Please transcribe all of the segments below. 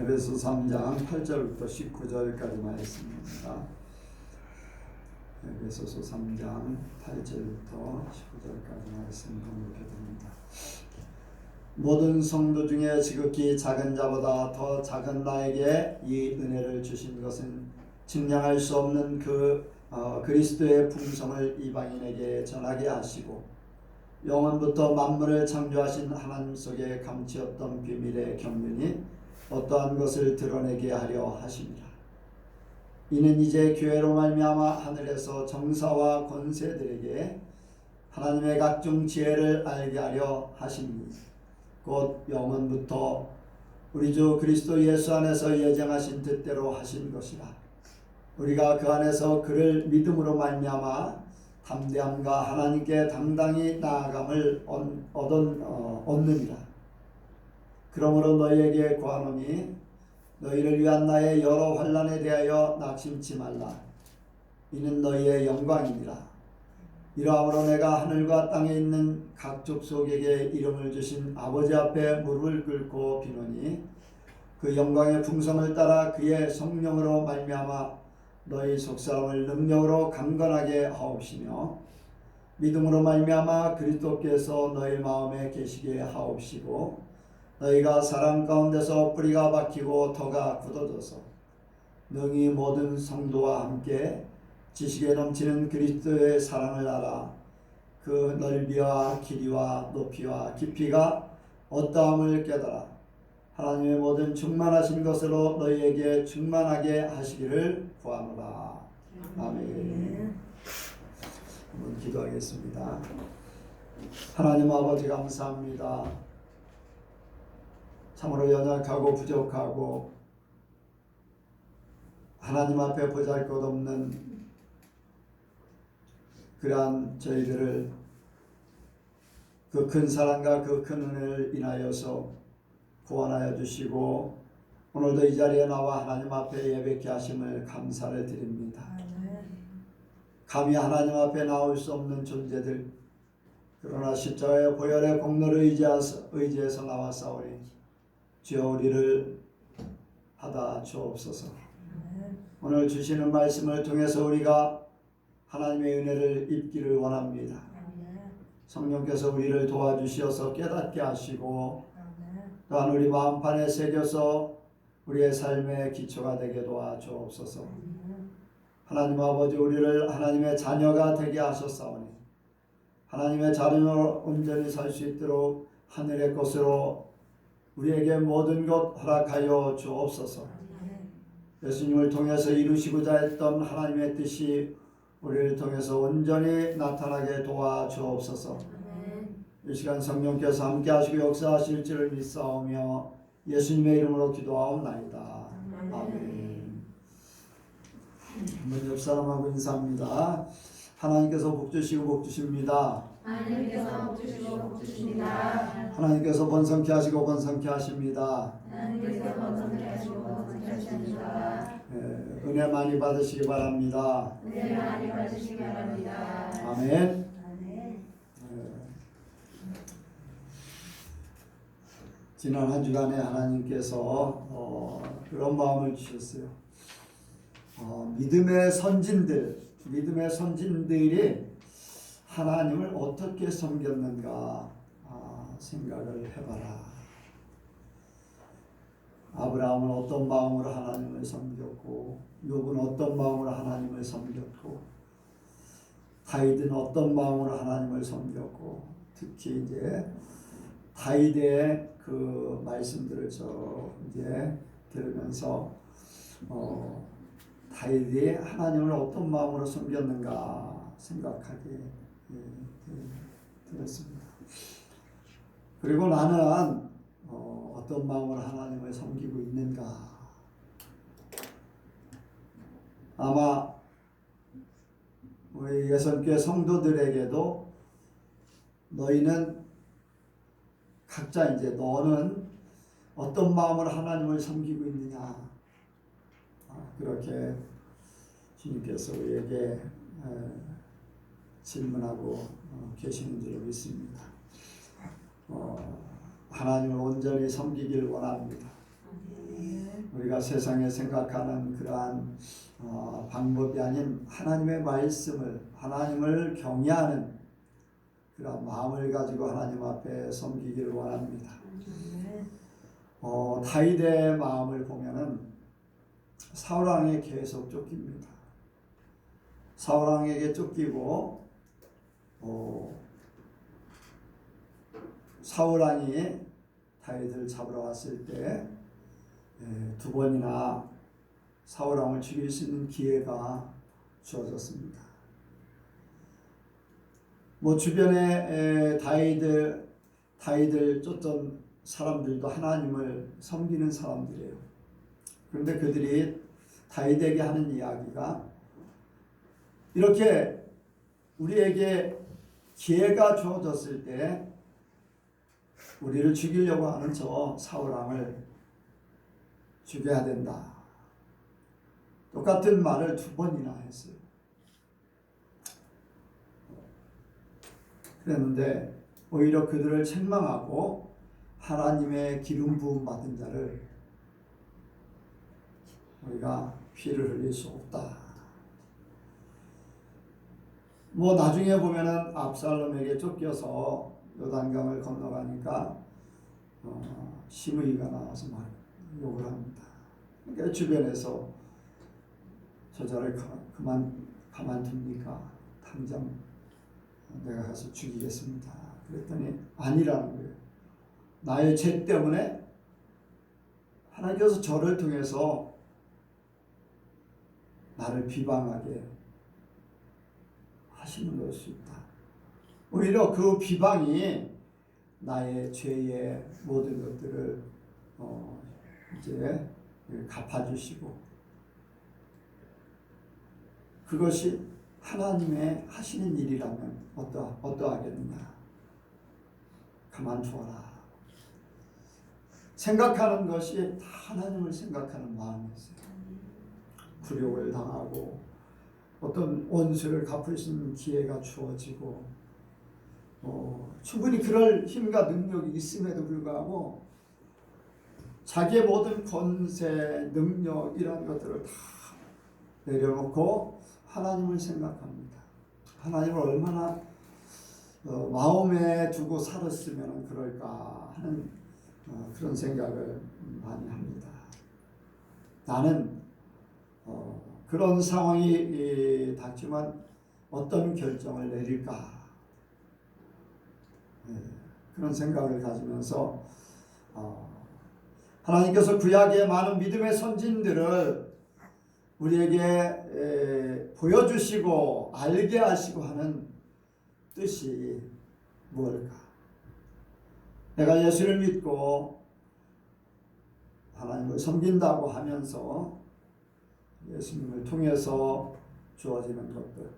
에베소 3장 8절부터 19절까지 말씀입니다. 에베소서 3장 8절부터 19절까지 말씀 공독해드립니다. 모든 성도 중에 지극히 작은 자보다 더 작은 나에게 이 은혜를 주신 것은 증량할 수 없는 그리스도의 풍성을 이방인에게 전하게 하시고 영원부터 만물을 창조하신 하나님 속에 감추었던 비밀의 경륜이 어떠한 것을 드러내게 하려 하십니다. 이는 이제 교회로 말미암아 하늘에서 정사와 권세들에게 하나님의 각종 지혜를 알게 하려 하심이 곧 영원부터 우리 주 그리스도 예수 안에서 예정하신 뜻대로 하신 것이라. 우리가 그 안에서 그를 믿음으로 말미암아 담대함과 하나님께 당당히 나아감을 얻느니라. 그러므로 너희에게 구하노니 너희를 위한 나의 여러 환난에 대하여 낙심치 말라. 이는 너희의 영광이니라. 이러함으로 내가 하늘과 땅에 있는 각 족속에게 이름을 주신 아버지 앞에 무릎을 꿇고 비노니 그 영광의 풍성을 따라 그의 성령으로 말미암아 너희 속사람을 능력으로 강건하게 하옵시며 믿음으로 말미암아 그리스도께서 너희 마음에 계시게 하옵시고 너희가 사랑 가운데서 뿌리가 박히고 터가 굳어져서 능히 모든 성도와 함께 지식에 넘치는 그리스도의 사랑을 알아 그 넓이와 길이와 높이와 깊이가 어떠함을 깨달아 하나님의 모든 충만하신 것으로 너희에게 충만하게 하시기를 구하노라. 아멘. 한번 기도하겠습니다. 하나님 아버지 감사합니다. 참으로 연약하고 부족하고 하나님 앞에 보잘것없는 그러한 저희들을 그 큰 사랑과 그 큰 은혜를 인하여서 구원하여 주시고 오늘도 이 자리에 나와 하나님 앞에 예배케 하심을 감사를 드립니다. 감히 하나님 앞에 나올 수 없는 존재들, 그러나 십자가의 보혈의 공로를 의지해서 나왔사오니 주여 우리를 받아 주옵소서. 오늘 주시는 말씀을 통해서 우리가 하나님의 은혜를 입기를 원합니다. 성령께서 우리를 도와주시어서 깨닫게 하시고 또한 우리 마음판에 새겨서 우리의 삶의 기초가 되게 도와주옵소서. 하나님 아버지 우리를 하나님의 자녀가 되게 하셨사오니 하나님의 자녀로 온전히 살 수 있도록 하늘의 것으로 우리에게 모든 것 허락하여 주옵소서. 예수님을 통해서 이루시고자 했던 하나님의 뜻이 우리를 통해서 온전히 나타나게 도와주옵소서. 이 시간 성령께서 함께 하시고 역사하실 줄을 믿사오며 예수님의 이름으로 기도하옵나이다. 아멘. 한번 옆 사람하고 인사합니다. 하나님께서 복 주시고 복 주십니다. 하나님께서 복 주시고 복 주십니다. 하나님께서 번성케 하시고 번성케 하십니다. 하나님께서 번성케 하시고 번성케 하십니다. 은혜 많이 받으시기 바랍니다. 은혜 많이 받으시기 바랍니다. 아멘. 지난 한 주간에 하나님께서 그런 마음을 주셨어요. 믿음의 선진들이 하나님을 어떻게 섬겼는가 생각을 해봐라. 아브라함은 어떤 마음으로 하나님을 섬겼고, 욥은 어떤 마음으로 하나님을 섬겼고, 다윗은 어떤 마음으로 하나님을 섬겼고, 특히 이제 다윗의 그 말씀들을 이제 들으면서 다윗이 하나님을 어떤 마음으로 섬겼는가 생각하게 되었습니다. 그리고 나는 어떤 마음으로 하나님을 섬기고 있는가. 아마 우리 예선교회 성도들에게도 너희는 각자 이제 너는 어떤 마음으로 하나님을 섬기고 있느냐 그렇게 주님께서 우리에게 질문하고 계시는 줄로 믿습니다. 하나님을 온전히 섬기길 원합니다. 우리가 세상에 생각하는 그러한 방법이 아닌 하나님의 말씀을, 하나님을 경외하는 그런 마음을 가지고 하나님 앞에 섬기기를 원합니다. 다윗의 마음을 보면은 사울 왕에 계속 쫓깁니다. 사울 왕에게 쫓기고 사울 왕이 다윗을 잡으러 왔을 때 두 번이나 사울 왕을 죽일 수 있는 기회가 주어졌습니다. 주변에 다윗을 쫓던 사람들도 하나님을 섬기는 사람들이에요. 그런데 그들이 다윗에게 하는 이야기가 이렇게 우리에게 기회가 주어졌을 때 우리를 죽이려고 하는 저 사울 왕을 죽여야 된다. 똑같은 말을 두 번이나 했어요. 그랬는데 오히려 그들을 책망하고 하나님의 기름 부음 받은 자를 우리가 피를 흘릴 수 없다. 나중에 보면은 압살롬에게 쫓겨서 요단강을 건너가니까 시므이가 나와서 막 욕을 합니다. 그러니까 주변에서 저자를 가만둡니까? 당장 내가 가서 죽이겠습니다. 그랬더니 아니라는 거예요. 나의 죄 때문에 하나님께서 저를 통해서 나를 비방하게 하시는 것일 수 있다. 오히려 그 비방이 나의 죄의 모든 것들을 이제 갚아주시고 그것이 하나님의 하시는 일이라면 어떠하겠느냐. 가만두어라. 생각하는 것이 다 하나님을 생각하는 마음이었어요. 굴욕을 당하고 어떤 원수를 갚을 수 있는 기회가 주어지고 충분히 그럴 힘과 능력이 있음에도 불구하고 자기의 모든 권세, 능력 이런 것들을 다 내려놓고 하나님을 생각합니다. 하나님을 얼마나 마음에 두고 살았으면 그럴까 하는 그런 생각을 많이 합니다. 나는 그런 상황이 닥치면 어떤 결정을 내릴까 그런 생각을 가지면서 하나님께서 구약의 많은 믿음의 선진들을 우리에게 보여주시고 알게 하시고 하는 뜻이 무엇일까? 내가 예수를 믿고 하나님을 섬긴다고 하면서 예수님을 통해서 주어지는 것들,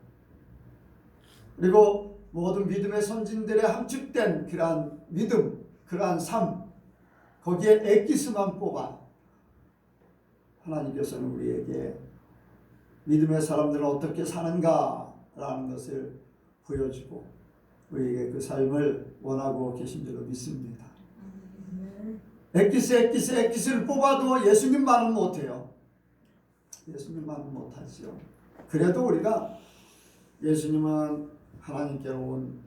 그리고 모든 믿음의 선진들의 함축된 그러한 믿음, 그러한 삶, 거기에 엑기스만 뽑아 하나님께서는 우리에게 믿음의 사람들은 어떻게 사는가라는 것을 보여주고 우리에게 그 삶을 원하고 계신 줄로 믿습니다. 엑기스를 뽑아도 예수님만은 못해요. 예수님만은 못하지요. 그래도 우리가 예수님은 하나님께로 온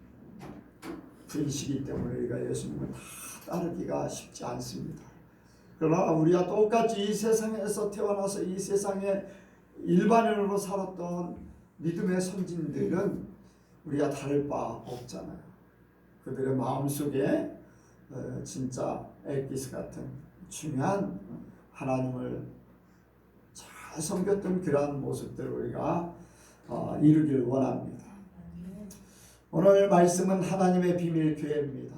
분이시기 때문에 우리가 예수님을 다 따르기가 쉽지 않습니다. 그러나 우리와 똑같이 이 세상에서 태어나서 이 세상에 일반인으로 살았던 믿음의 선진들은 우리가 다를 바 없잖아요. 그들의 마음속에 진짜 엑기스 같은 중요한 하나님을 잘 섬겼던 그러한 모습들을 우리가 이루길 원합니다. 오늘 말씀은 하나님의 비밀 교회입니다.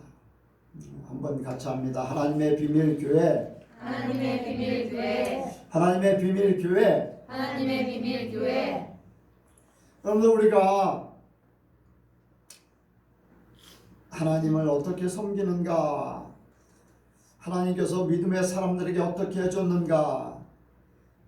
한번 같이 합니다. 하나님의 비밀 교회. 하나님의 비밀 교회. 하나님의 비밀 교회. 하나님의 비밀 교회. 여러분들 우리가 하나님을 어떻게 섬기는가, 하나님께서 믿음의 사람들에게 어떻게 해줬는가,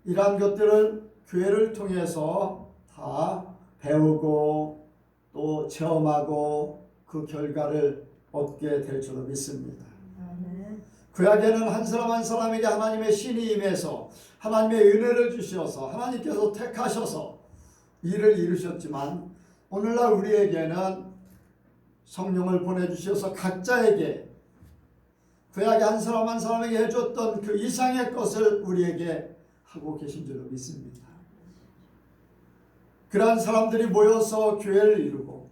이러한 것들을 교회를 통해서 다 배우고 또 체험하고 그 결과를 얻게 될 줄로 믿습니다. 구약에는 한 사람 한 사람에게 하나님의 신이 임해서 하나님의 은혜를 주셔서 하나님께서 택하셔서 일을 이루셨지만 오늘날 우리에게는 성령을 보내주셔서 각자에게 구약의 한 사람 한 사람에게 해줬던 그 이상의 것을 우리에게 하고 계신 줄로 믿습니다. 그러한 사람들이 모여서 교회를 이루고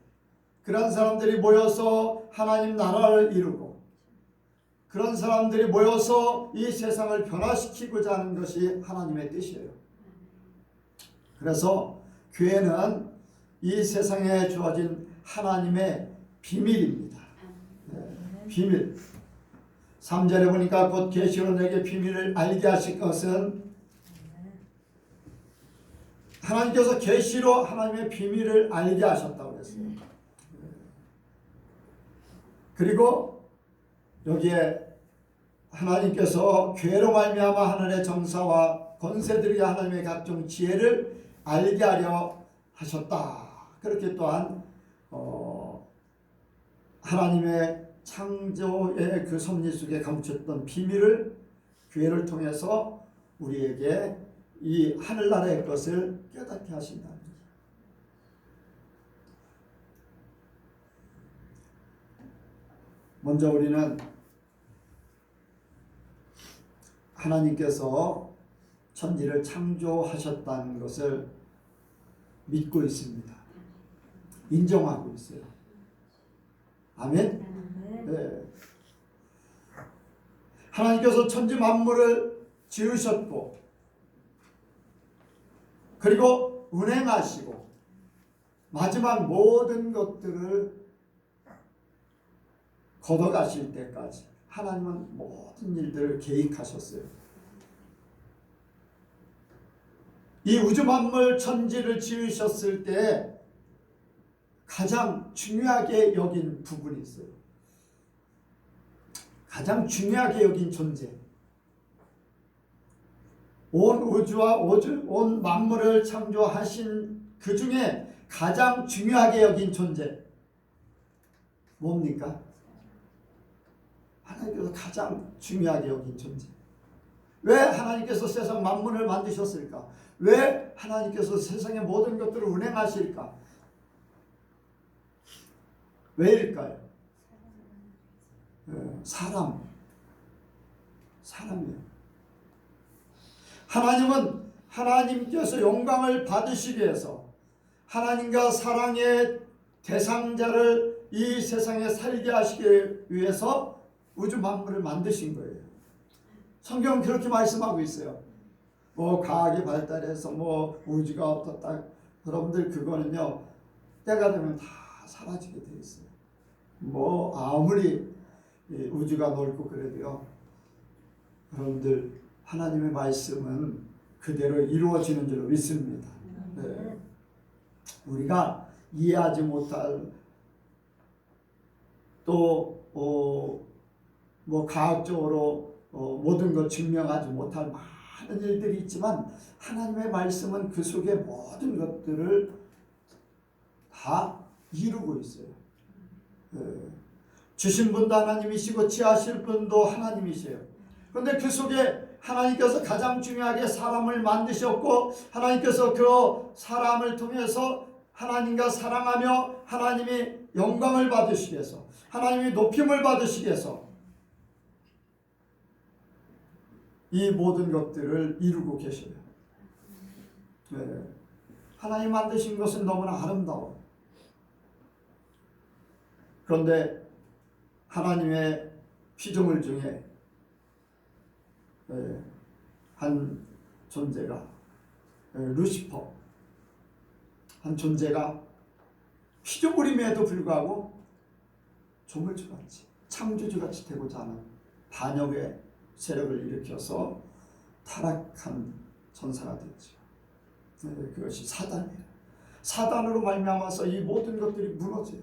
그러한 사람들이 모여서 하나님 나라를 이루고 그런 사람들이 모여서 이 세상을 변화시키고자 하는 것이 하나님의 뜻이에요. 그래서 교회는 이 세상에 주어진 하나님의 비밀입니다. 비밀. 3절에 보니까 곧 계시로 내게 비밀을 알게 하실 것은 하나님께서 계시로 하나님의 비밀을 알게 하셨다고 했어요. 그리고 여기에 하나님께서 교회로 말미암아 하늘의 정사와 권세들이 하나님의 각종 지혜를 알게 하려 하셨다. 그렇게 또한 하나님의 창조의 그 섭리 속에 감췄던 비밀을 교회를 통해서 우리에게 이 하늘나라의 것을 깨닫게 하신다. 먼저 우리는 하나님께서 천지를 창조하셨다는 것을 믿고 있습니다. 인정하고 있어요. 아멘? 네. 하나님께서 천지 만물을 지으셨고 그리고 운행하시고 마지막 모든 것들을 걷어가실 때까지 하나님은 모든 일들을 계획하셨어요. 이 우주 만물 천지를 지으셨을 때 가장 중요하게 여긴 부분이 있어요. 가장 중요하게 여긴 존재. 온 우주와 온 만물을 창조하신 그 중에 가장 중요하게 여긴 존재. 뭡니까? 하나님께서 가장 중요하게 여긴 존재. 왜 하나님께서 세상 만물을 만드셨을까? 왜 하나님께서 세상의 모든 것들을 운행하실까? 왜일까요? 사람이에요. 하나님은 하나님께서 영광을 받으시기 위해서 하나님과 사랑의 대상자를 이 세상에 살게 하시기 위해서 우주 만물을 만드신 거예요. 성경은 그렇게 말씀하고 있어요. 과학이 발달해서 우주가 어떻다. 여러분들 그거는요 때가 되면 다 사라지게 돼 있어요. 아무리 우주가 넓고 그래도요. 여러분들 하나님의 말씀은 그대로 이루어지는 줄로 믿습니다. 네. 우리가 이해하지 못할 또 과학적으로 모든 것 증명하지 못할 많은 일들이 있지만 하나님의 말씀은 그 속에 모든 것들을 다 이루고 있어요. 주신 분도 하나님이시고 취하실 분도 하나님이세요. 그런데 그 속에 하나님께서 가장 중요하게 사람을 만드셨고 하나님께서 그 사람을 통해서 하나님과 사랑하며 하나님이 영광을 받으시기 위해서 하나님이 높임을 받으시기 위해서 이 모든 것들을 이루고 계셔요. 하나님 만드신 것은 너무나 아름다워. 그런데 하나님의 피조물 중에 한 존재가 루시퍼 한 존재가 피조물임에도 불구하고 조물주같이 창조주같이 되고자 하는 반역의 세력을 일으켜서 타락한 천사가 되었죠. 그것이 사단이에요. 사단으로 말미암아서 이 모든 것들이 무너져요.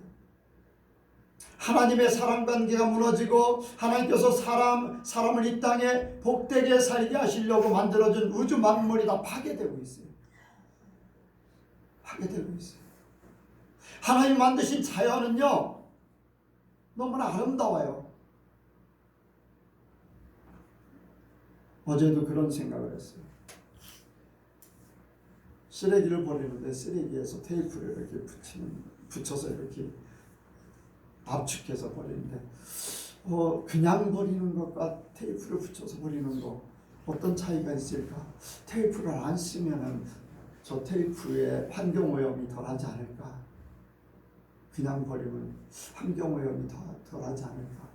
하나님의 사랑관계가 무너지고 하나님께서 사람을 이 땅에 복되게 살게 하시려고 만들어준 우주 만물이 다 파괴되고 있어요. 파괴되고 있어요. 하나님 만드신 자연은요 너무나 아름다워요. 어제도 그런 생각을 했어요. 쓰레기를 버리는데 쓰레기에서 테이프를 이렇게 붙여서 이렇게 압축해서 버리는데 그냥 버리는 것과 테이프를 붙여서 버리는 것 어떤 차이가 있을까? 테이프를 안 쓰면은 저 테이프에 환경오염이 덜하지 않을까? 그냥 버리면 환경오염이 덜하지 않을까?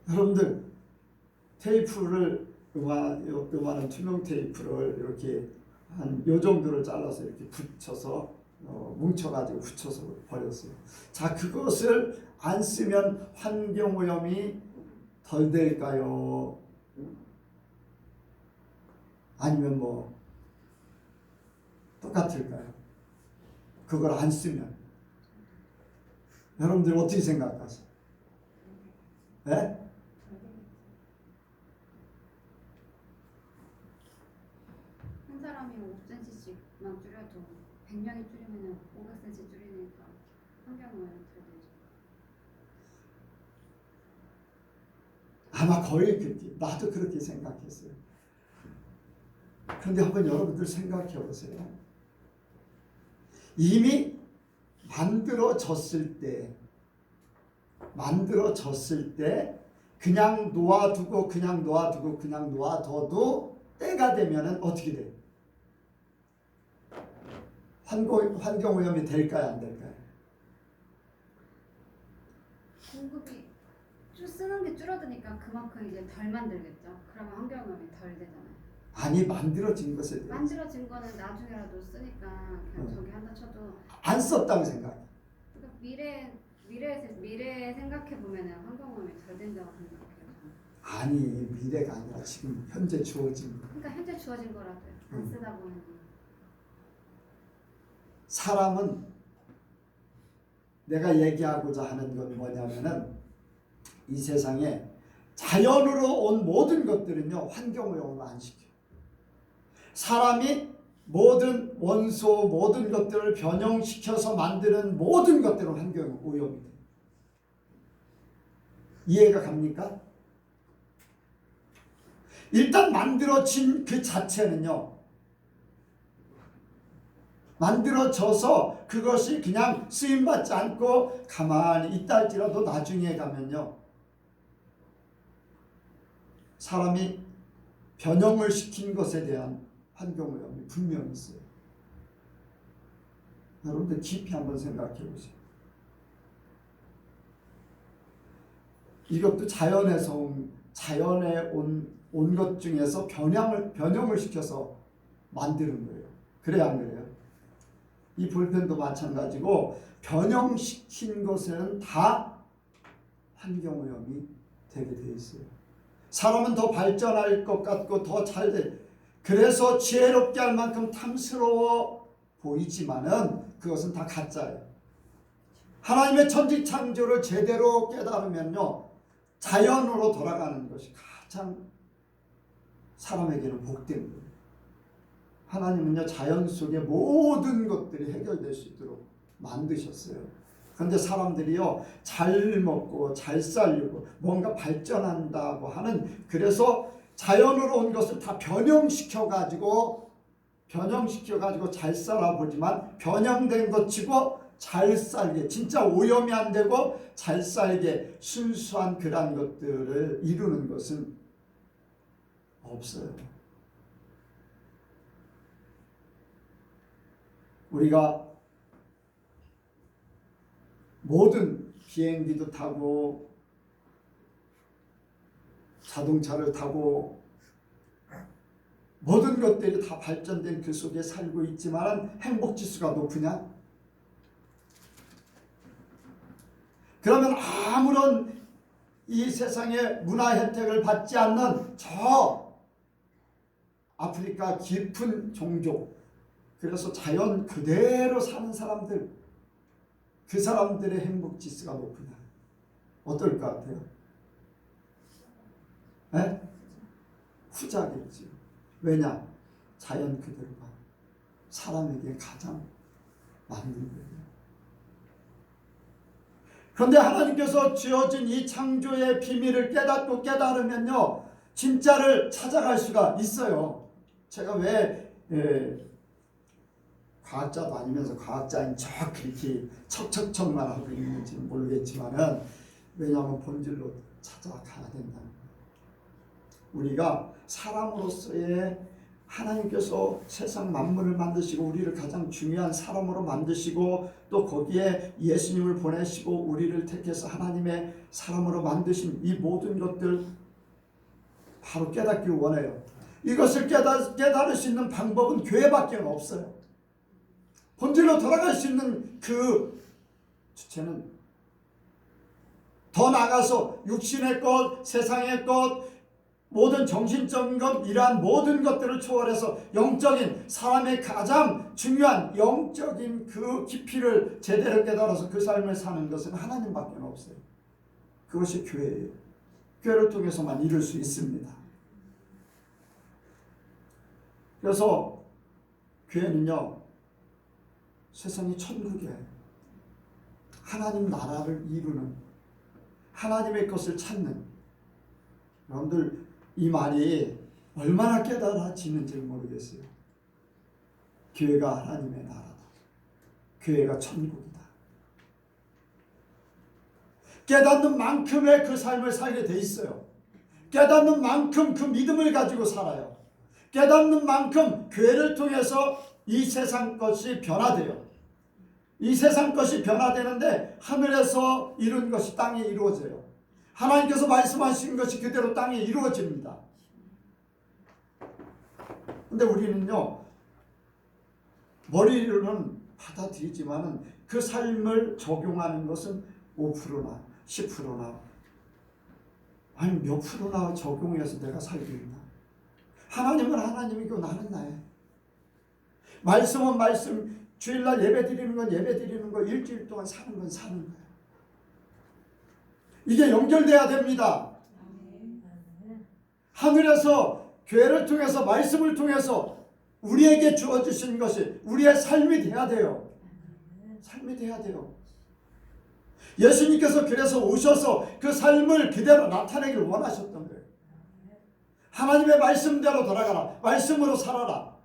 여러분들 테이프를 요만한 투명 테이프를 이렇게 한 요 정도를 잘라서 이렇게 붙여서 뭉쳐가지고 붙여서 버렸어요. 자, 그것을 안 쓰면 환경오염이 덜 될까요? 아니면 뭐 똑같을까요? 그걸 안 쓰면 여러분들 어떻게 생각하세요? 네? 한 사람이 5cm씩만 줄여도 100명이 줄이면 500cm 줄이니까 환경오염이 덜 되죠. 아마 거의 그렇게 나도 그렇게 생각했어요. 그런데 한번 여러분들 생각해 보세요. 이미 만들어졌을 때 그냥 놓아둬도 때가 되면은 어떻게 돼요? 환경오염이 될까요, 안 될까요? 공급이 쓰는 게 줄어드니까 그만큼 이제 덜 만들겠죠. 그러면 환경오염이 덜 되잖아요. 아니, 만들어진 것에 대해서 만들어진 거는 나중에라도 쓰니까 그냥 저기 한다 쳐도 안 썼다고 생각해요. 그러니까 미래 생각해 보면은 환경오염이 덜 된다고 생각해요. 저는. 아니, 미래가 아니라 지금 현재 주어진 거. 그러니까 현재 주어진 거라도요. 안 쓰다 보면 사람은 내가 얘기하고자 하는 건 뭐냐면은 이 세상에 자연으로 온 모든 것들은요 환경오염을 안 시켜요. 사람이 모든 원소 모든 것들을 변형시켜서 만드는 모든 것들은 환경오염이 돼요. 이해가 갑니까? 일단 만들어진 그 자체는요 만들어져서 그것이 그냥 쓰임받지 않고 가만히 있다 할지라도 나중에 가면요 사람이 변형을 시킨 것에 대한 환경오염이 분명히 있어요. 여러분들 깊이 한번 생각해 보세요. 이것도 자연에 온 것 중에서 변형을 시켜서 만드는 거예요. 그래야 안 그래요? 이 볼펜도 마찬가지고 변형시킨 것은 다 환경오염이 되게 돼 있어요. 사람은 더 발전할 것 같고 더 잘 돼. 그래서 지혜롭게 할 만큼 탐스러워 보이지만은 그것은 다 가짜예요. 하나님의 천지창조를 제대로 깨달으면요 자연으로 돌아가는 것이 가장 사람에게는 복된 거예요. 하나님은요 자연 속의 모든 것들이 해결될 수 있도록 만드셨어요. 그런데 사람들이요 잘 먹고 잘 살려고 뭔가 발전한다고 하는 그래서 자연으로 온 것을 다 변형시켜 가지고 잘 살아보지만 변형된 것 치고 잘 살게 진짜 오염이 안 되고 잘 살게 순수한 그런 것들을 이루는 것은 없어요. 우리가 모든 비행기도 타고 자동차를 타고 모든 것들이 다 발전된 그 속에 살고 있지만 행복지수가 높으냐? 그러면 아무런 이 세상의 문화 혜택을 받지 않는 저 아프리카 깊은 종족 그래서 자연 그대로 사는 사람들 그 사람들의 행복지수가 높으냐? 어떨 것 같아요? 네? 후자겠죠. 왜냐? 자연 그대로가 사람에게 가장 맞는 거예요. 그런데 하나님께서 지어진 이 창조의 비밀을 깨닫고 깨달으면요 진짜를 찾아갈 수가 있어요. 제가 왜 과학자도 아니면서 과학자인 척 그렇게 척척척만 하고 있는지 모르겠지만은, 왜냐하면 본질로 찾아가야 된다는 거예요. 우리가 사람으로서의, 하나님께서 세상 만물을 만드시고 우리를 가장 중요한 사람으로 만드시고 또 거기에 예수님을 보내시고 우리를 택해서 하나님의 사람으로 만드신 이 모든 것들 바로 깨닫기를 원해요. 이것을 깨달을 수 있는 방법은 교회밖에 없어요. 본질로 돌아갈 수 있는 그 주체는 더 나아가서 육신의 것, 세상의 것, 모든 정신적인 것, 이러한 모든 것들을 초월해서 영적인, 사람의 가장 중요한 영적인 그 깊이를 제대로 깨달아서 그 삶을 사는 것은 하나님밖에 없어요. 그것이 교회예요. 교회를 통해서만 이룰 수 있습니다. 그래서 교회는요, 세상이 천국이에요. 하나님 나라를 이루는, 하나님의 것을 찾는. 여러분들 이 말이 얼마나 깨달아지는지 모르겠어요. 교회가 하나님의 나라다. 교회가 천국이다. 깨닫는 만큼의 그 삶을 살게 돼 있어요. 깨닫는 만큼 그 믿음을 가지고 살아요. 깨닫는 만큼 교회를 통해서 이 세상 것이 변화돼요. 이 세상 것이 변화되는데 하늘에서 이룬 것이 땅에 이루어져요. 하나님께서 말씀하신 것이 그대로 땅에 이루어집니다. 근데 우리는요, 머리로는 받아들이지만은 그 삶을 적용하는 것은 5%나 10%나 아니 몇 프로나 적용해서 내가 살고 있나. 하나님은 하나님이고 나는 나예요. 말씀은 말씀, 주일날 예배 드리는 건 예배 드리는 거, 일주일 동안 사는 건 사는 거예요. 이게 연결돼야 됩니다. 하늘에서 교회를 통해서 말씀을 통해서 우리에게 주어주신 것이 우리의 삶이 돼야 돼요. 삶이 돼야 돼요. 예수님께서 그래서 오셔서 그 삶을 그대로 나타내기를 원하셨던 거예요. 하나님의 말씀대로 돌아가라. 말씀으로 살아라.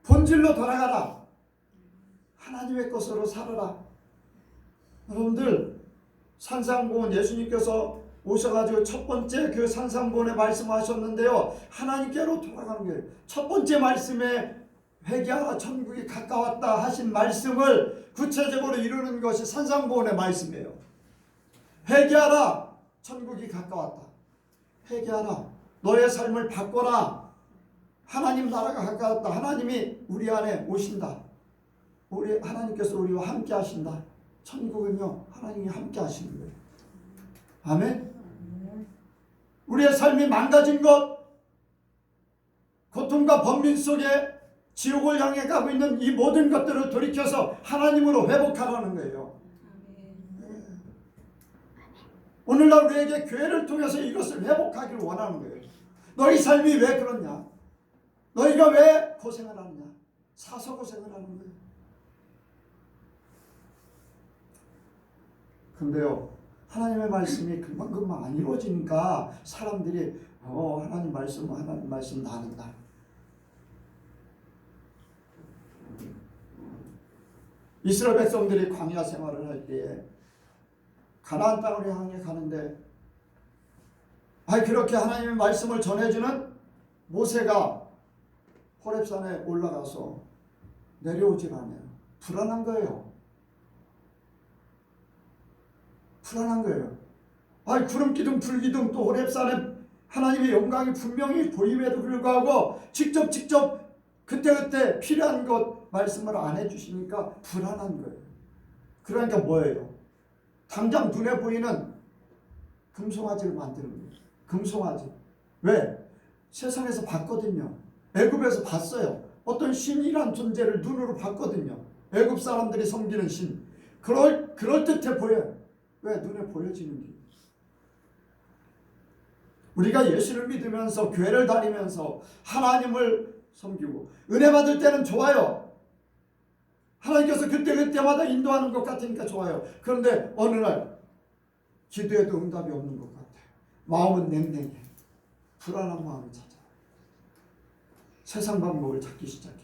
본질로 돌아가라. 하나님의 것으로 살아라. 여러분들 산상보훈, 예수님께서 오셔가지고 첫 번째 그 산상보훈에 말씀하셨는데요, 하나님께로 돌아가는 거예요. 첫 번째 말씀에 회개하라 천국이 가까웠다 하신 말씀을 구체적으로 이루는 것이 산상보훈의 말씀이에요. 회개하라 천국이 가까웠다. 회개하라, 너의 삶을 바꿔라. 하나님 나라가 가까웠다. 하나님이 우리 안에 오신다. 우리 하나님께서 우리와 함께 하신다. 천국은요, 하나님이 함께 하시는 거예요. 아멘. 우리의 삶이 망가진 것, 고통과 번민 속에 지옥을 향해 가고 있는 이 모든 것들을 돌이켜서 하나님으로 회복하라는 거예요. 오늘날 우리에게 교회를 통해서 이것을 회복하기를 원하는 거예요. 너희 삶이 왜 그렇냐? 너희가 왜 고생을 하느냐? 사서 고생을 하는 거예요. 근데요, 하나님의 말씀이 금방금방 안 이루어지니까 사람들이 하나님 말씀 나는다. 이스라엘 백성들이 광야 생활을 할 때에 가나안 땅을 향해 가는데 그렇게 하나님의 말씀을 전해주는 모세가 호렙산에 올라가서 내려오질 않아요. 불안한 거예요. 불안한 거예요. 구름 기둥 불 기둥 또 호렙산에 하나님의 영광이 분명히 보임에도 불구하고 직접 그때 필요한 것 말씀을 안 해주시니까 불안한 거예요. 그러니까 뭐예요? 당장 눈에 보이는 금송아지를 만드는 거예요. 금송아지. 왜? 세상에서 봤거든요. 애굽에서 봤어요. 어떤 신이란 존재를 눈으로 봤거든요. 애굽 사람들이 섬기는 신. 그럴듯해 보여요. 왜? 눈에 보여지는 게. 우리가 예수를 믿으면서 교회를 다니면서 하나님을 섬기고 은혜 받을 때는 좋아요. 하나님께서 그때마다 인도하는 것 같으니까 좋아요. 그런데 어느 날 기도해도 응답이 없는 것 같아요. 마음은 냉랭해. 불안한 마음이 찾아. 세상 방법을 찾기 시작해.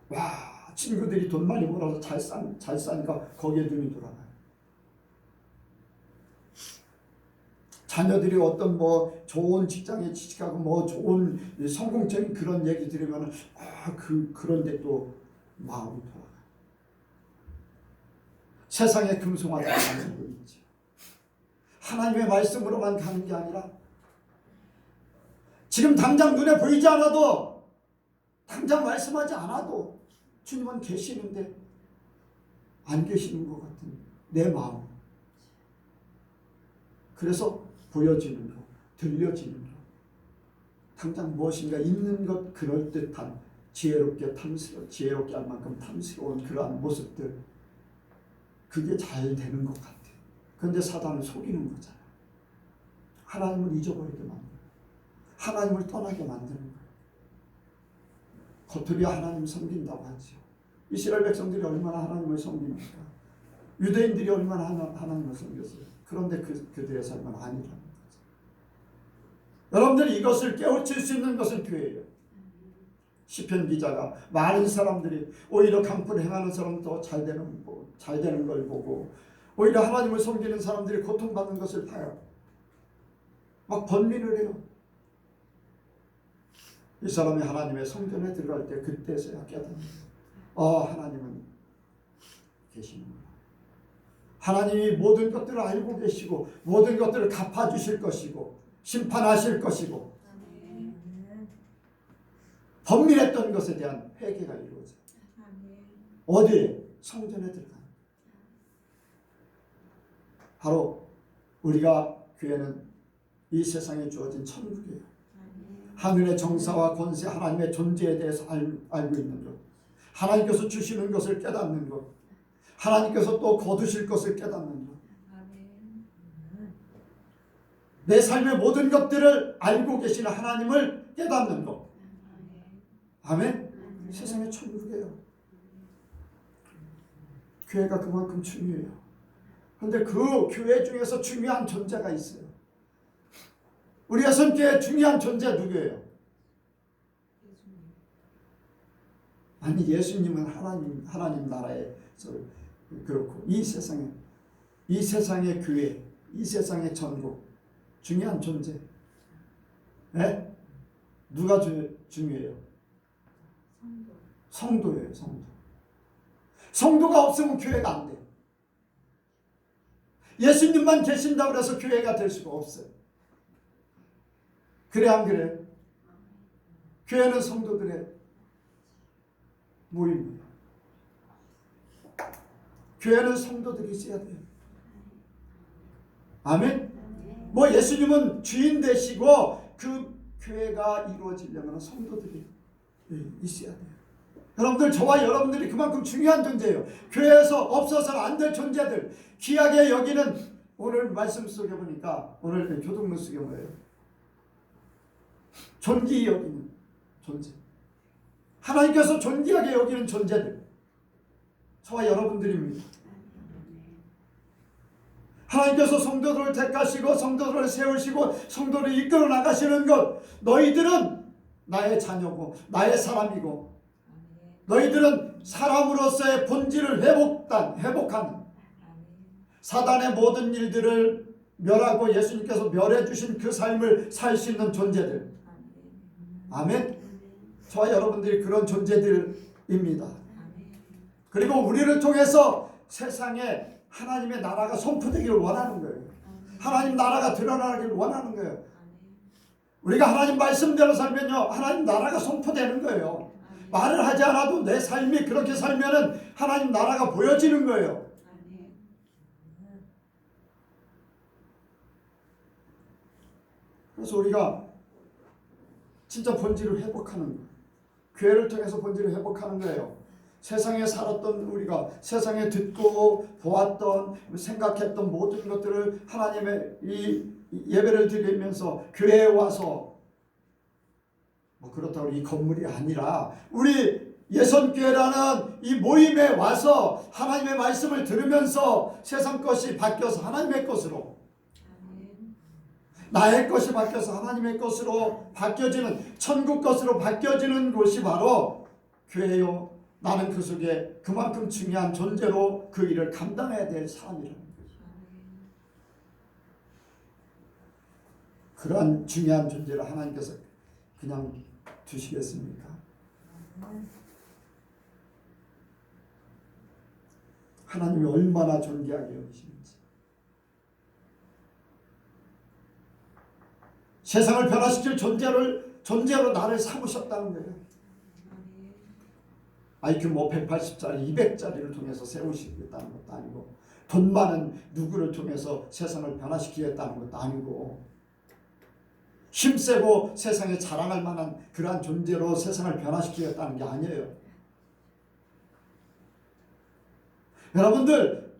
와, 친구들이 돈 많이 벌어서 잘 사니까 거기에 눈이 돌아가요. 자녀들이 어떤 뭐 좋은 직장에 취직하고 뭐 좋은 성공적인 그런 얘기 들으면 그런데 또 마음이 돌아가요. 세상에 금송아지 가는 거 있지. 하나님의 말씀으로만 가는 게 아니라 지금 당장 눈에 보이지 않아도 당장 말씀하지 않아도 주님은 계시는데 안 계시는 것 같은 내 마음. 그래서 보여지는 것, 들려지는 것, 당장 무엇인가 있는 것 그럴듯한 지혜롭게 할 만큼 탐스러운 그러한 모습들, 그게 잘 되는 것 같아. 그런데 사단은 속이는 거잖아. 하나님을 잊어버리게 만들어. 하나님을 떠나게 만드는 거야. 겉으로 하나님 섬긴다고 하죠. 이스라엘 백성들이 얼마나 하나님을 섬깁니까? 유대인들이 얼마나 하나님을 섬겼어요. 그런데 그들의 삶은 아니라는 거죠. 여러분들이 이것을 깨우칠 수 있는 것은 교회예요. 시편 기자가 많은 사람들이 오히려 강포를 행하는 사람은 더 잘 되는 걸 보고 오히려 하나님을 섬기는 사람들이 고통받는 것을 봐요. 막 번민을 해요. 이 사람이 하나님의 성전에 들어갈 때 그때서야 깨닫는 거예요. 하나님은 계시는구나. 하나님이 모든 것들을 알고 계시고 모든 것들을 갚아주실 것이고 심판하실 것이고 번민했던 것에 대한 회개가 이루어져요. 어디에? 성전에 들어가는 거예요. 바로 우리가 교회는 이 세상에 주어진 천국이에요. 하늘의 정사와 권세, 하나님의 존재에 대해서 알고 있는 것, 하나님께서 주시는 것을 깨닫는 것, 하나님께서 또 거두실 것을 깨닫는 것, 내 삶의 모든 것들을 알고 계시는 하나님을 깨닫는 것. 아멘? 세상의 천국이에요. 교회가 그만큼 중요해요. 그런데 그 교회 중에서 중요한 존재가 있어요. 우리가 섬기에 중요한 존재 누구예요? 아니, 예수님은 하나님 나라에서 그렇고 이 세상의 교회, 이 세상의 전국 중요한 존재. 네? 누가 중요해요? 성도예요. 성도가 없으면 교회가 안 돼. 예수님만 계신다고 해서 교회가 될 수가 없어요. 그래 안 그래? 교회는 성도들의 모임이에요. 교회는 성도들이 있어야 돼요. 아멘? 뭐 예수님은 주인 되시고 그 교회가 이루어지려면 성도들이 있어야 돼요. 여러분들, 저와 여러분들이 그만큼 중요한 존재예요. 교회에서 없어서는 안 될 존재들, 귀하게 여기는, 오늘 말씀 속에 보니까 오늘 교동문 속에 뭐예요? 존귀히 여기는 존재, 하나님께서 존귀하게 여기는 존재들, 저와 여러분들입니다. 하나님께서 성도들을 택하시고 성도들을 세우시고 성도를 이끌어 나가시는 것, 너희들은 나의 자녀고 나의 사람이고 너희들은 사람으로서의 본질을 회복하는, 사단의 모든 일들을 멸하고 예수님께서 멸해 주신 그 삶을 살 수 있는 존재들. 아멘. 저와 여러분들이 그런 존재들입니다. 그리고 우리를 통해서 세상에 하나님의 나라가 선포되기를 원하는 거예요. 하나님 나라가 드러나기를 원하는 거예요. 우리가 하나님 말씀대로 살면요, 하나님 나라가 선포되는 거예요. 말을 하지 않아도 내 삶이 그렇게 살면은 하나님 나라가 보여지는 거예요. 그래서 우리가 진짜 본질을 회복하는 거예요. 교회를 통해서 본질을 회복하는 거예요. 세상에 살았던 우리가, 세상에 듣고 보았던 생각했던 모든 것들을 하나님의 이 예배를 드리면서 교회에 와서, 뭐 그렇다고 이 건물이 아니라 우리 예선교회라는 이 모임에 와서 하나님의 말씀을 들으면서 세상 것이 바뀌어서 하나님의 것으로, 나의 것이 바뀌어서 하나님의 것으로 바뀌어지는, 천국 것으로 바뀌어지는 곳이 바로 교회요. 나는 그 속에 그만큼 중요한 존재로 그 일을 감당해야 될 사람이라는 거죠. 그러한 중요한 존재를 하나님께서 그냥 두시겠습니까? 하나님이 얼마나 존귀하게 여기시는지. 세상을 변화시킬 존재로 나를 삼으셨다는 거예요. IQ 180짜리, 200짜리를 통해서 세우시겠다는 것도 아니고, 돈 많은 누구를 통해서 세상을 변화시키겠다는 것도 아니고, 힘세고 세상에 자랑할 만한 그러한 존재로 세상을 변화시키겠다는 게 아니에요. 여러분들,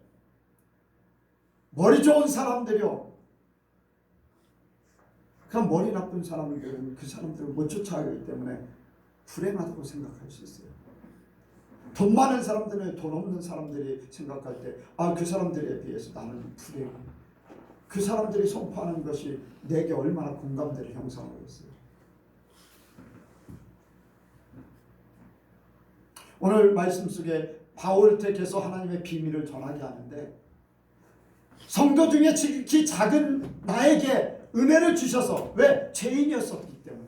머리 좋은 사람들이요, 그럼 머리 나쁜 사람들은 그 사람들을 못 쫓아가기 때문에 불행하다고 생각할 수 있어요. 돈 많은 사람들은 돈 없는 사람들이 생각할 때, 그 사람들에 비해서 나는 불행해. 그 사람들이 선포하는 것이 내게 얼마나 공감대를 형성하고 있어요. 오늘 말씀 속에 바울을 택해서 하나님의 비밀을 전하게 하는데, 성도 중에 지극히 작은 나에게 은혜를 주셔서, 왜? 죄인이었었기 때문에.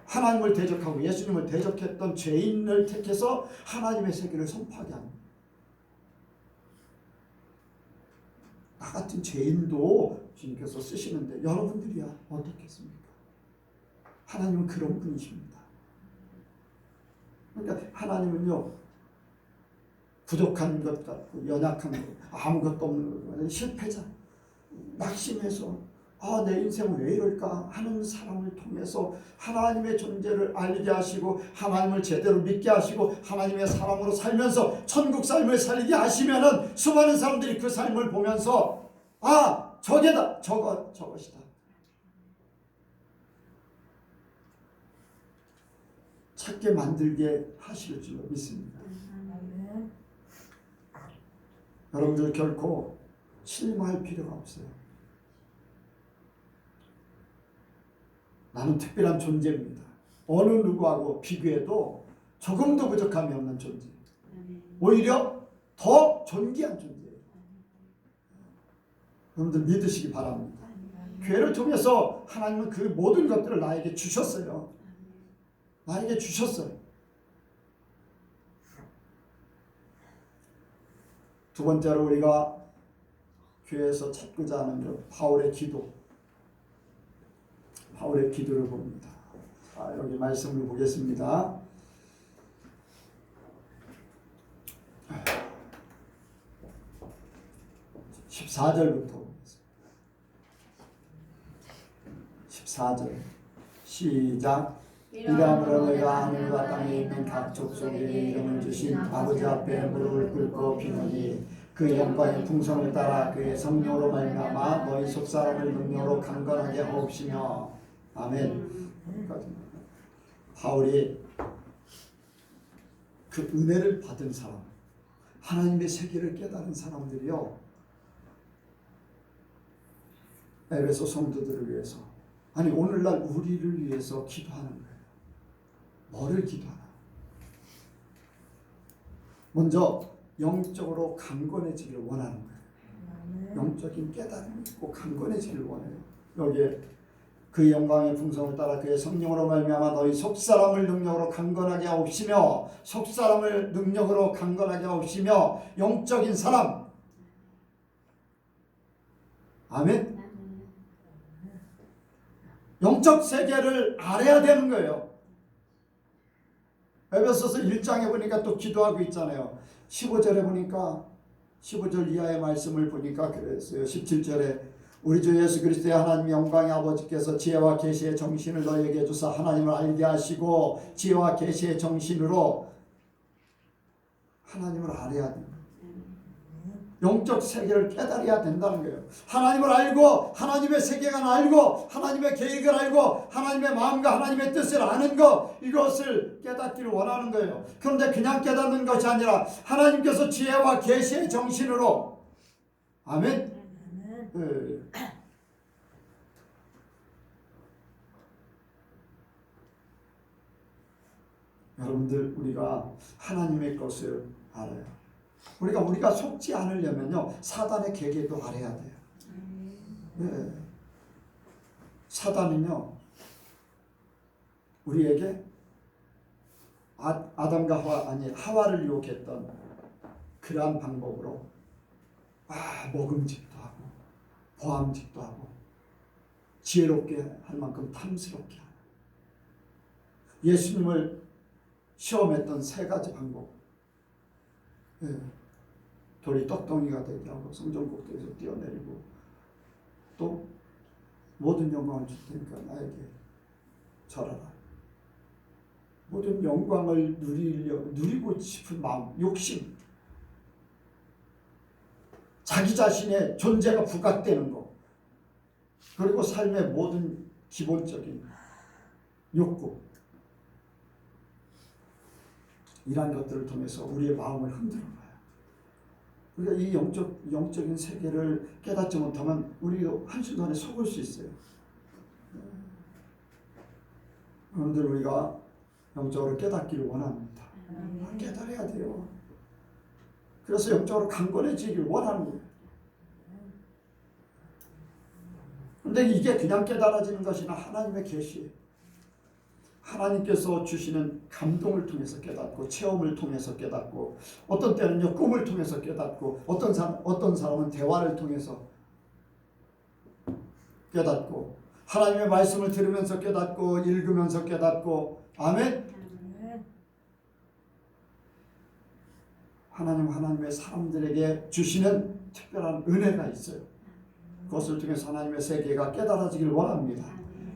하나님을 대적하고 예수님을 대적했던 죄인을 택해서 하나님의 세계를 선포하게 합니다. 나 같은 죄인도 주님께서 쓰시는데 여러분들이야 어떻겠습니까? 하나님은 그런 분이십니다. 그러니까 하나님은요, 부족한 것 같고 연약한 것, 아무것도 없는 것, 실패자, 낙심해서 내 인생은 왜 이럴까 하는 사람을 통해서 하나님의 존재를 알게 하시고, 하나님을 제대로 믿게 하시고, 하나님의 사람으로 살면서 천국 삶을 살게 하시면은 수많은 사람들이 그 삶을 보면서 저게다, 저것이다. 찾게 만들게 하실 줄로 믿습니다. 여러분들 결코 실망할 필요가 없어요. 나는 특별한 존재입니다. 어느 누구하고 비교해도 조금도 부족함이 없는 존재. 오히려 더 존귀한 존재예요. 여러분들 믿으시기 바랍니다. 교회를 통해서 하나님은 그 모든 것들을 나에게 주셨어요. 나에게 주셨어요. 두 번째로 우리가 교회에서 찾고자 하는 것, 바울의 기도. 바울의 기도를 봅니다. 여기 말씀을 보겠습니다. 14절부터 보겠습니다. 14절 시작. 이러므로 너희가 하늘과 땅에 있는 각 족속에 이름을 주신 아버지 앞에 무릎을 꿇고 비노니 그 영광의 풍성을 따라 그의 성령으로 말미암아 너희 속사람을 능력으로 강건하게 하옵시며. 아멘. 바울이 그 은혜를 받은 사람, 하나님의 세계를 깨달은 사람들이요, 에베소 성도들을 위해서, 아니 오늘날 우리를 위해서 기도하는 거예요. 뭐를 기도하나? 먼저 영적으로 강건해지기를 원하는 거예요. 영적인 깨달음이 있고 강건해지기를 원해요. 여기에 그 영광의 풍성을 따라 그의 성령으로 말미암아 너희 속사람을 능력으로 강건하게 하옵시며. 속사람을 능력으로 강건하게 하옵시며. 영적인 사람. 아멘. 영적 세계를 알아야 되는 거예요. 에베소서 1장에 보니까 또 기도하고 있잖아요. 15절에 보니까 15절 이하의 말씀을 보니까 그랬어요. 17절에 우리 주 예수 그리스도의 하나님 영광의 아버지께서 지혜와 계시의 정신을 너희에게 주사 하나님을 알게 하시고, 지혜와 계시의 정신으로 하나님을 알아야 됩니다. 영적 세계를 깨달아야 된다는 거예요. 하나님을 알고 하나님의 세계관을 알고 하나님의 계획을 알고 하나님의 마음과 하나님의 뜻을 아는 것, 이것을 깨닫기를 원하는 거예요. 그런데 그냥 깨닫는 것이 아니라 하나님께서 지혜와 계시의 정신으로, 아멘, 예. 여러분들 우리가 하나님의 것을 알아요. 우리가 속지 않으려면요 사단의 계계도 알아야 돼요. 네. 사단은요 우리에게 아담과 하와를 유혹했던 그러한 방법으로 먹음직도 하고 보암직도 하고 지혜롭게 할 만큼 탐스럽게 하는 예수님을 시험했던 세 가지 방법. 예. 돌이 떡덩이가 되게 하고 성전곡대에서 뛰어내리고 또 모든 영광을 줄 테니까 나에게 절하라. 모든 영광을 누리고 싶은 마음, 욕심, 자기 자신의 존재가 부각되는 것, 그리고 삶의 모든 기본적인 욕구, 이러한 것들을 통해서 우리의 마음을 흔들어 봐요. 우리가 이 영적인 세계를 깨닫지 못하면 우리도 한순간에 속을 수 있어요. 여러분들 우리가 영적으로 깨닫기를 원합니다. 깨달아야 돼요. 그래서 영적으로 강건해지기를 원하는 거예요. 근데 이게 그냥 깨달아지는 것이나 하나님의 계시예요. 하나님께서 주시는 감동을 통해서 깨닫고 체험을 통해서 깨닫고 어떤 때는요 꿈을 통해서 깨닫고 어떤 사람은 대화를 통해서 깨닫고 하나님의 말씀을 들으면서 깨닫고 읽으면서 깨닫고 아멘. 하나님의 사람들에게 주시는 특별한 은혜가 있어요. 그것을 통해서 하나님의 세계가 깨달아지길 원합니다.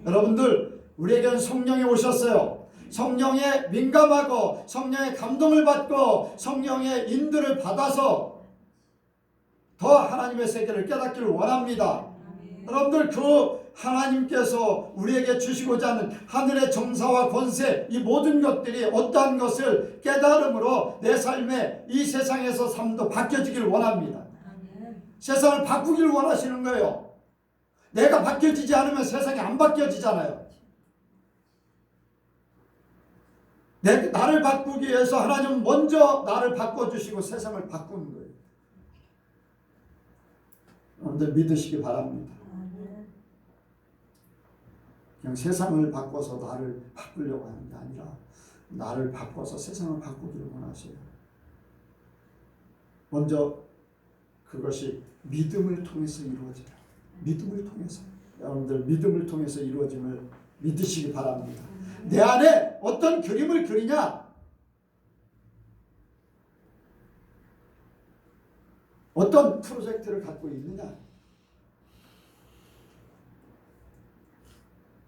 여러분들 우리에게는 성령이 오셨어요. 성령에 민감하고 성령의 감동을 받고 성령의 인도를 받아서 더 하나님의 세계를 깨닫기를 원합니다. 여러분들 그 하나님께서 우리에게 주시고자 하는 하늘의 정사와 권세 이 모든 것들이 어떠한 것을 깨달음으로 내 삶의 이 세상에서 삶도 바뀌어지기를 원합니다. 세상을 바꾸기를 원하시는 거예요. 내가 바뀌어지지 않으면 세상이 안 바뀌어지잖아요. 나를 바꾸기 위해서 하나님은 먼저 나를 바꿔주시고 세상을 바꾸는 거예요. 여러분들 믿으시기 바랍니다. 그냥 세상을 바꿔서 나를 바꾸려고 하는 게 아니라 나를 바꿔서 세상을 바꾸기를 원하세요. 먼저 그것이 믿음을 통해서 이루어져요. 믿음을 통해서. 여러분들 믿음을 통해서 이루어짐을 믿으시기 바랍니다. 내 안에 어떤 그림을 그리냐? 어떤 프로젝트를 갖고 있느냐?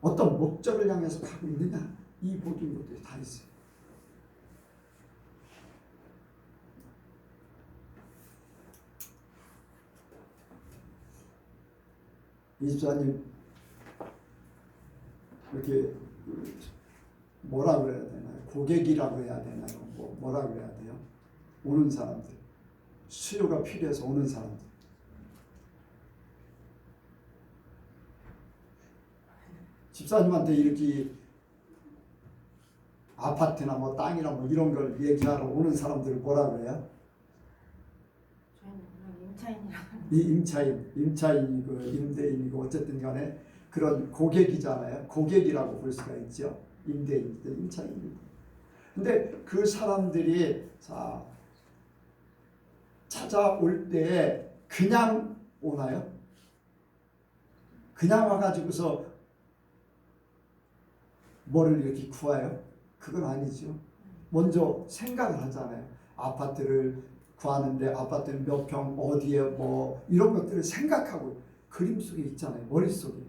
어떤 목적을 향해서 가고 있느냐? 이 모든 것들이 다 있어요. 이 집사님 이렇게 뭐라 그래야 되나요? 고객이라고 해야 되나요? 뭐라 그래야 돼요? 오는 사람들, 수요가 필요해서 오는 사람들. 집사님한테 이렇게 아파트나 뭐 땅이나 뭐 이런 걸 얘기하러 오는 사람들을 뭐라 그래요? 임차인이고 임대인이고 어쨌든 간에 그런 고객이잖아요. 고객이라고 볼 수가 있죠. 임대인이든 임차인이든. 근데 그 사람들이 찾아올 때 그냥 오나요? 그냥 와가지고서 뭐를 이렇게 구해요? 그건 아니죠. 먼저 생각을 하잖아요. 아파트를 구하는데 아파트는 몇 평 어디에 뭐 이런 것들을 생각하고 그림 속에 있잖아요. 머릿속에.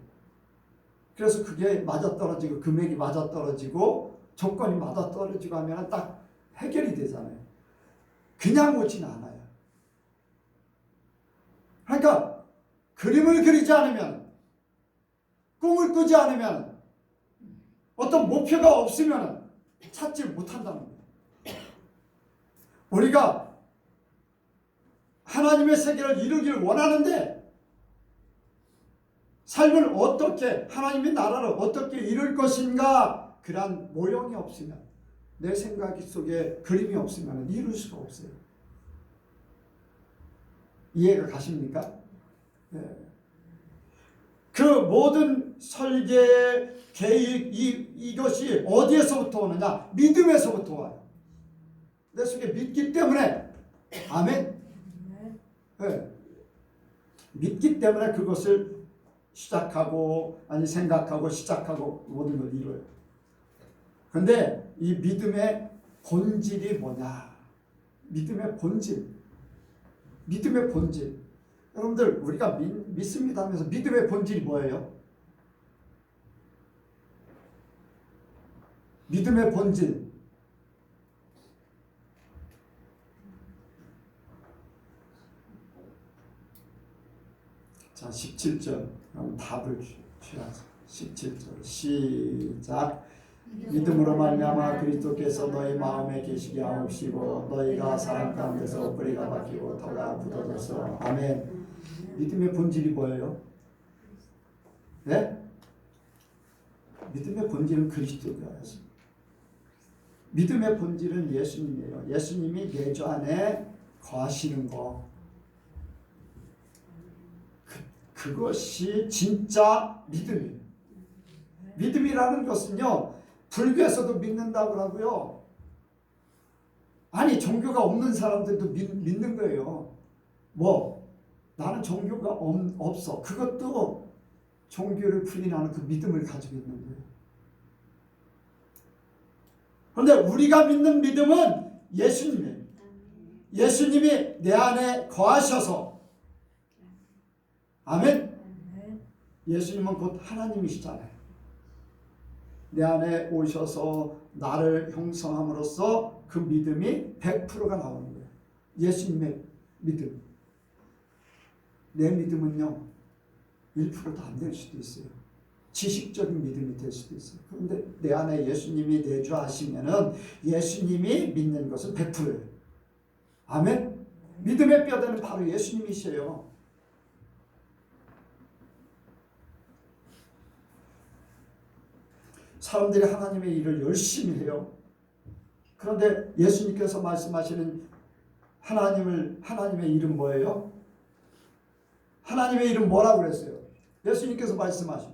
그래서 그게 맞아떨어지고 금액이 맞아떨어지고 조건이 맞아떨어지고 하면 딱 해결이 되잖아요. 그냥 오지는 않아요. 그러니까 그림을 그리지 않으면 꿈을 꾸지 않으면 어떤 목표가 없으면 찾지 못한다는 거예요. 우리가 하나님의 세계를 이루기를 원하는데 삶을 어떻게 하나님의 나라를 어떻게 이룰 것인가 그런 모형이 없으면 내 생각 속에 그림이 없으면 이룰 수가 없어요. 이해가 가십니까? 네. 그 모든 설계 계획 이것이 어디에서부터 오느냐? 믿음에서부터 와요. 내 속에 믿기 때문에 아멘. 네. 믿기 때문에 그것을 시작하고 아니 생각하고 시작하고 모든 걸 이뤄요. 그런데 이 믿음의 본질이 뭐냐? 믿음의 본질. 믿음의 본질. 여러분들 우리가 믿습니다 하면서 믿음의 본질이 뭐예요? 믿음의 본질. 자, 17절 답을 취하자. 17절 시작. 믿음으로 말미암아 그리스도께서 너희 마음에 계시게 하옵시고 너희가 사랑 가운데서 뿌리가 박히고 터가 굳어져서 아멘. 믿음의 본질이 뭐예요? 네? 믿음의 본질은 그리스도예요. 믿음의 본질은 예수님이에요. 예수님이 내주 안에 거하시는 거. 그것이 진짜 믿음이에요. 믿음이라는 것은요, 불교에서도 믿는다고 하고요. 아니, 종교가 없는 사람들도 믿는 거예요. 뭐, 나는 종교가 없어. 그것도 종교를 부인하는 그 믿음을 가지고 있는 거예요. 그런데 우리가 믿는 믿음은 예수님이에요. 예수님이 내 안에 거하셔서 아멘. 예수님은 곧 하나님이시잖아요. 내 안에 오셔서 나를 형성함으로써 그 믿음이 100%가 나오는 거예요. 예수님의 믿음. 내 믿음은요 1%도 안 될 수도 있어요. 지식적인 믿음이 될 수도 있어요. 그런데 내 안에 예수님이 내주하시면은 예수님이 믿는 것은 100%예요. 아멘. 믿음의 뼈대는 바로 예수님이셔요. 사람들이 하나님의 일을 열심히 해요. 그런데 예수님께서 말씀하시는 하나님의 일은 뭐예요? 하나님의 일은 뭐라고 그랬어요? 예수님께서 말씀하신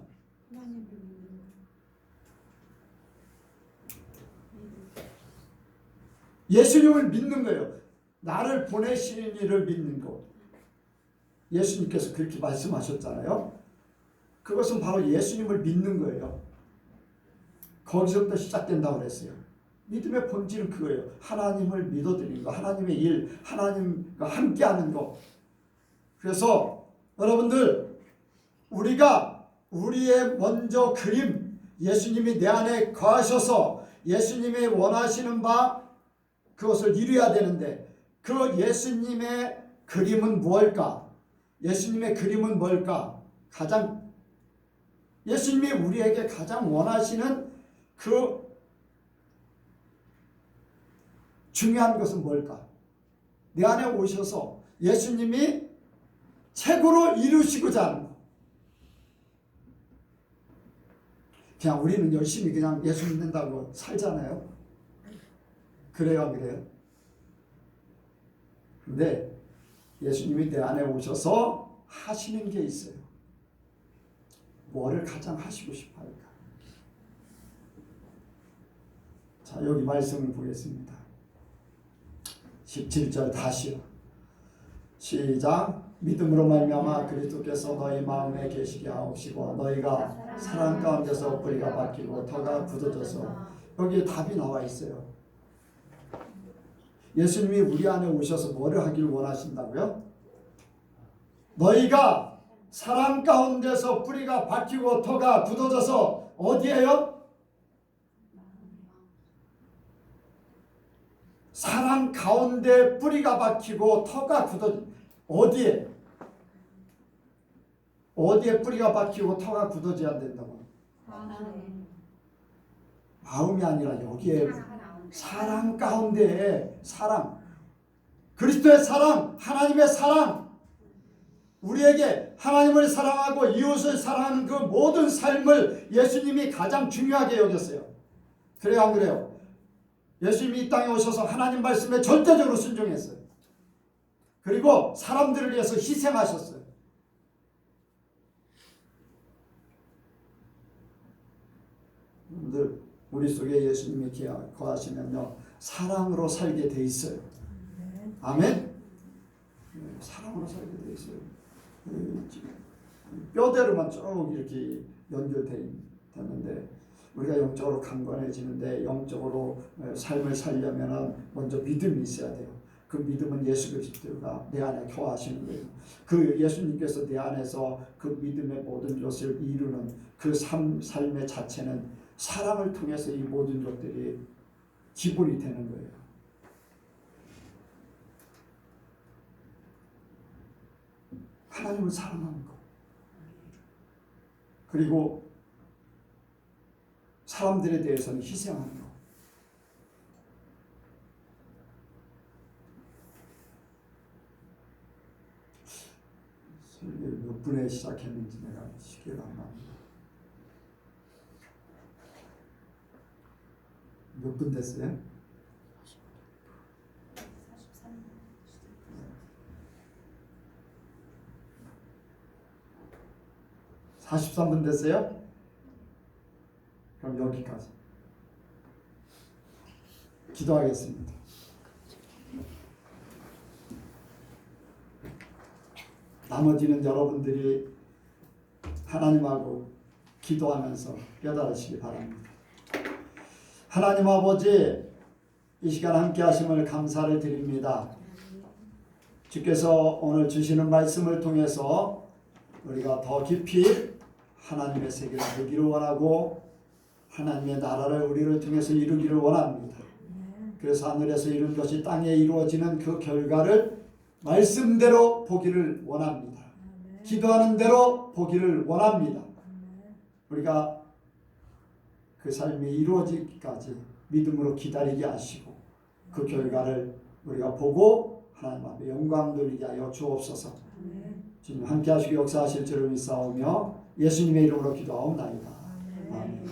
예수님을 믿는 거예요. 나를 보내시는 이를 믿는 것. 예수님께서 그렇게 말씀하셨잖아요. 그것은 바로 예수님을 믿는 거예요. 거기서부터 시작된다고 그랬어요. 믿음의 본질은 그거예요. 하나님을 믿어드리는 거, 하나님의 일, 하나님과 함께하는 거. 그래서 여러분들 우리가 우리의 먼저 그림, 예수님이 내 안에 거하셔서 예수님이 원하시는 바 그것을 이루어야 되는데 그 예수님의 그림은 무엇일까? 예수님의 그림은 뭘까? 예수님이 우리에게 가장 원하시는 그 중요한 것은 뭘까? 내 안에 오셔서 예수님이 최고로 이루시고자 하는 것. 그냥 우리는 열심히 그냥 예수 믿는다고 살잖아요. 그래요, 안 그래요? 근데 예수님이 내 안에 오셔서 하시는 게 있어요. 뭐를 가장 하시고 싶어 할까? 자, 여기 말씀을 보겠습니다. 17절 다시요. 시작. 믿음으로 말미암아 그리스도께서 너희 마음에 계시게 하옵시고 너희가 사랑 가운데서 뿌리가 박히고 터가 굳어져서 여기에 답이 나와 있어요. 예수님이 우리 안에 오셔서 뭐를 하길 원하신다고요? 너희가 사랑 가운데서 뿌리가 박히고 터가 굳어져서 어디에요? 사랑 가운데 뿌리가 박히고 터가 굳어져. 어디에? 어디에 뿌리가 박히고 터가 굳어져야 된다고? 마음이 아니라 여기에 사랑 가운데 사랑, 그리스도의 사랑, 하나님의 사랑, 우리에게 하나님을 사랑하고 이웃을 사랑하는 그 모든 삶을 예수님이 가장 중요하게 여겼어요. 그래요, 안 그래요? 예수님이 이 땅에 오셔서 하나님 말씀에 절대적으로 순종했어요. 그리고 사람들을 위해서 희생하셨어요. 여러분들, 우리 속에 예수님이 거하시면요, 사랑으로 살게 돼 있어요. 아멘? 사랑으로 살게 돼 있어요. 뼈대로만 쭉 이렇게 연결되는데, 우리가 영적으로 강건해지는데, 영적으로 삶을 살려면 먼저 믿음이 있어야 돼요. 그 믿음은 예수 그리스도가 내 안에 거하시는 거예요. 그 예수님께서 내 안에서 그 믿음의 모든 것을 이루는 그 삶의 자체는 사랑을 통해서 이 모든 것들이 기본이 되는 거예요. 하나님을 사랑하는 것, 그리고 사람들에 대해서는 희생하는 것. 설교를 몇 분에 시작했는지 내가 시계가 안 납니다. 몇 분 됐어요? 43분 됐어요? 그럼 여기까지. 기도하겠습니다. 나머지는 여러분들이 하나님하고 기도하면서 깨달으시기 바랍니다. 하나님 아버지, 이 시간 함께 하심을 감사를 드립니다. 주께서 오늘 주시는 말씀을 통해서 우리가 더 깊이 하나님의 세계를 되기를 원하고 하나님의 나라를 우리를 통해서 이루기를 원합니다. 그래서 하늘에서 이룬 것이 땅에 이루어지는 그 결과를 말씀대로 보기를 원합니다. 기도하는 대로 보기를 원합니다. 우리가 그 삶이 이루어지기까지 믿음으로 기다리게 하시고 그 결과를 우리가 보고 하나님 앞에 영광 돌리게 하여 주옵소서. 주님 함께 하시고 역사하실 줄을 믿사오며 예수님의 이름으로 기도하옵나이다. 아멘.